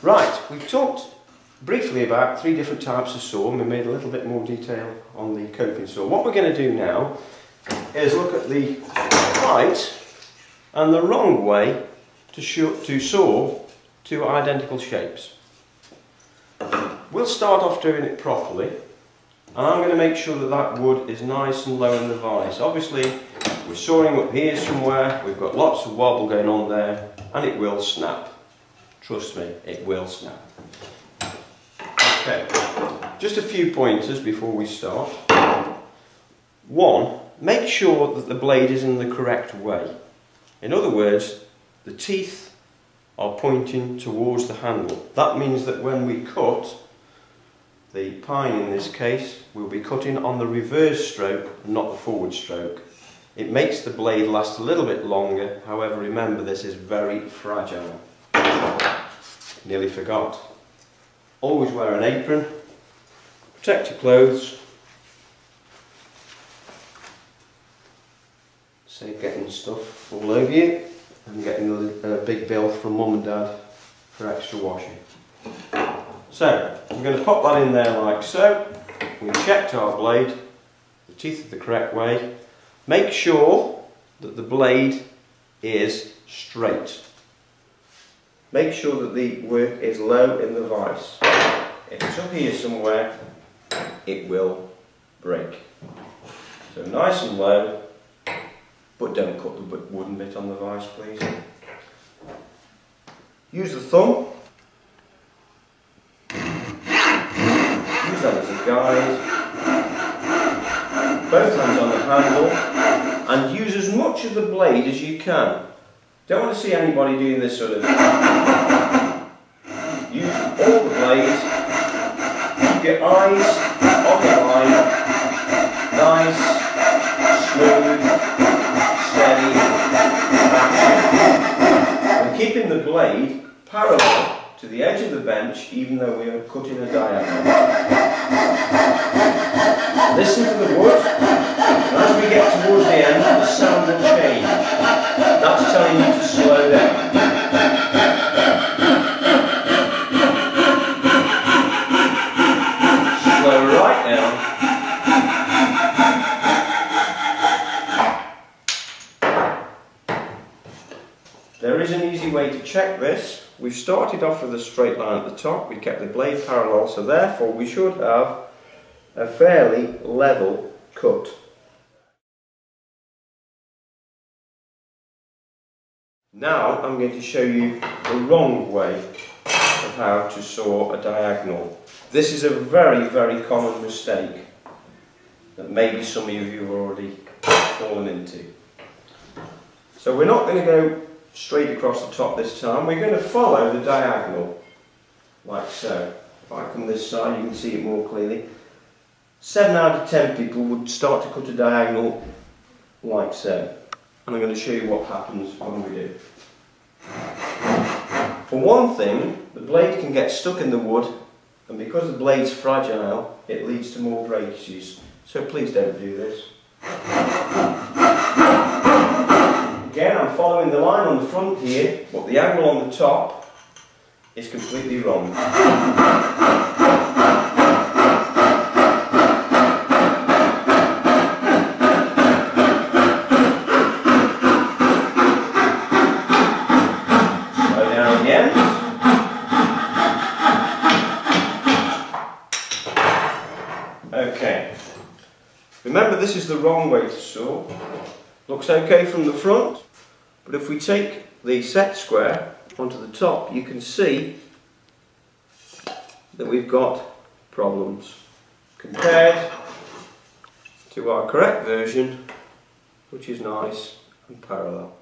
Right, we've talked briefly about 3 different types of saw and we made a little bit more detail on the coping saw. What we're going to do now is look at the right and the wrong way to saw 2 identical shapes. We'll start off doing it properly, and I'm going to make sure that that wood is nice and low in the vise. Obviously we're sawing up here somewhere, we've got lots of wobble going on there, and it will snap. Trust me, it will snap. Okay, just a few pointers before we start. 1, make sure that the blade is in the correct way. In other words, the teeth are pointing towards the handle. That means that when we cut, the pine in this case, we'll be cutting on the reverse stroke, not the forward stroke. It makes the blade last a little bit longer, however remember this is very fragile. Nearly forgot. Always wear an apron, protect your clothes, save getting stuff all over you and getting a big bill from mum and dad for extra washing. So, I'm going to pop that in there like so. We've checked our blade, the teeth are the correct way. Make sure that the blade is straight. Make sure that the work is low in the vise. If it's up here somewhere, it will break. So nice and low, but don't cut the wooden bit on the vise, please. Use the thumb. Use that as a guide. Both hands on the handle, and use as much of the blade as you can. Don't want to see anybody doing this sort of. Use all the blades. Keep your eyes on the line. Nice, smooth, steady action. And keeping the blade parallel to the edge of the bench, even though we are cutting a diagonal. Listen to the wood, and as we get towards the end, the sound will change. That's telling you to slow down. Slow right down. There is an easy way to check this. We've started off with a straight line at the top, we kept the blade parallel, so therefore we should have a fairly level cut. Now I'm going to show you the wrong way of how to saw a diagonal. This is a very, very common mistake that maybe some of you have already fallen into. So we're not going to go straight across the top this time, we're going to follow the diagonal, like so. If I come this side you can see it more clearly. 7 out of 10 people would start to cut a diagonal like so. And I'm going to show you what happens when we do. For one thing, the blade can get stuck in the wood, and because the blade's fragile, it leads to more breakages. So please don't do this. Again, I'm following the line on the front here, but the angle on the top is completely wrong. Slow down again. Okay. Remember, this is the wrong way to saw. Looks okay from the front, but if we take the set square onto the top, you can see that we've got problems compared to our correct version, which is nice and parallel.